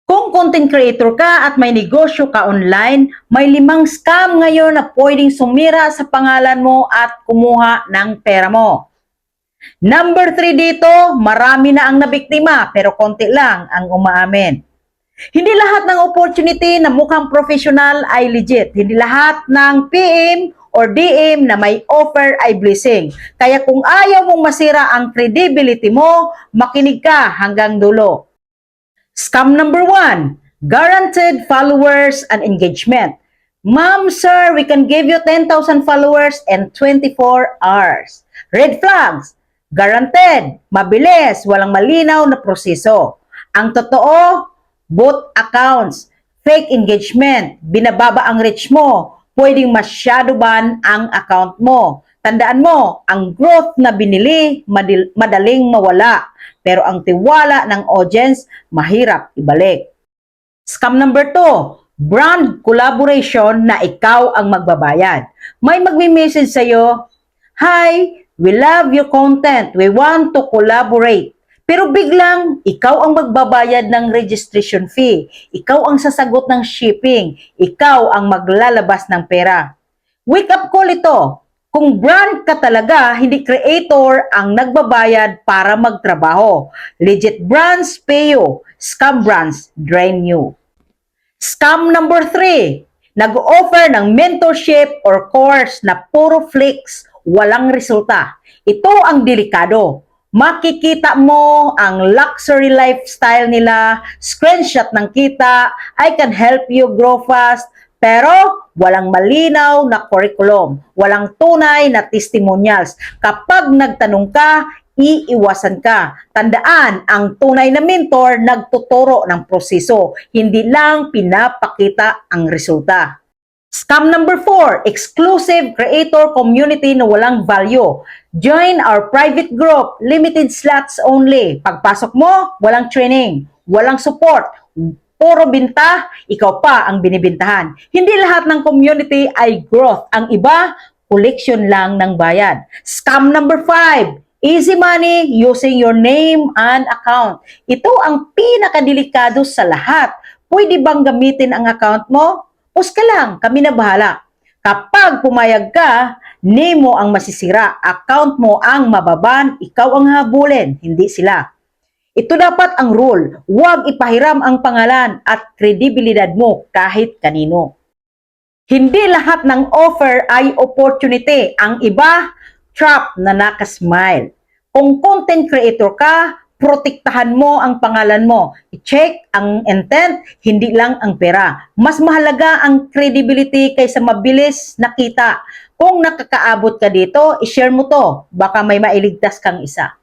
Kung content creator ka at may negosyo ka online, may 5 scam ngayon na pwedeng sumira sa pangalan mo at kumuha ng pera mo. Number 3 dito, marami na ang nabiktima pero konti lang ang umaamin. Hindi lahat ng opportunity na mukhang professional ay legit. Hindi lahat ng PM or DM na may offer ay blessing. Kaya kung ayaw mong masira ang credibility mo, makinig ka hanggang dulo. Scam number 1, guaranteed followers and engagement. Ma'am, sir, we can give you 10,000 followers in 24 hours. Red flags, guaranteed, mabilis, walang malinaw na proseso. Ang totoo, bot accounts, fake engagement, binababa ang reach mo, pwedeng masyado ban ang account mo. Tandaan mo, ang growth na binili, madaling mawala. Pero ang tiwala ng audience, mahirap ibalik. Scam number 2, brand collaboration na ikaw ang magbabayad. May magme-message sa'yo, "Hi, we love your content. We want to collaborate." Pero biglang, ikaw ang magbabayad ng registration fee. Ikaw ang sasagot ng shipping. Ikaw ang maglalabas ng pera. Wake up call ito. Kung brand ka talaga, hindi creator ang nagbabayad para magtrabaho. Legit brands pay you. Scam brands drain you. Scam number 3, nag-offer ng mentorship or course na puro flex, walang resulta. Ito ang delikado. Makikita mo ang luxury lifestyle nila, screenshot ng kita, I can help you grow fast, pero walang malinaw na curriculum, walang tunay na testimonials. Kapag nagtanong ka, iiwasan ka. Tandaan, ang tunay na mentor nagtuturo ng proseso, hindi lang pinapakita ang resulta. Scam number 4, exclusive creator community na walang value. Join our private group, limited slots only. Pagpasok mo, walang training, walang support, puro binta, ikaw pa ang binibintahan. Hindi lahat ng community ay growth. Ang iba, collection lang ng bayad. Scam number 5, easy money using your name and account. Ito ang pinakadelikado sa lahat. Pwede bang gamitin ang account mo? Post ka lang, kami na bahala. Kapag pumayag ka, name mo ang masisira, account mo ang mababan, ikaw ang habulin, hindi sila. Ito dapat ang rule, huwag ipahiram ang pangalan at kredibilidad mo kahit kanino. Hindi lahat ng offer ay opportunity, ang iba, trap na nakasmile. Kung content creator ka, protektahan mo ang pangalan mo. I-check ang intent, hindi lang ang pera. Mas mahalaga ang credibility kaysa mabilis na kita. Kung nakakaabot ka dito, i-share mo to. Baka may mailigtas kang isa.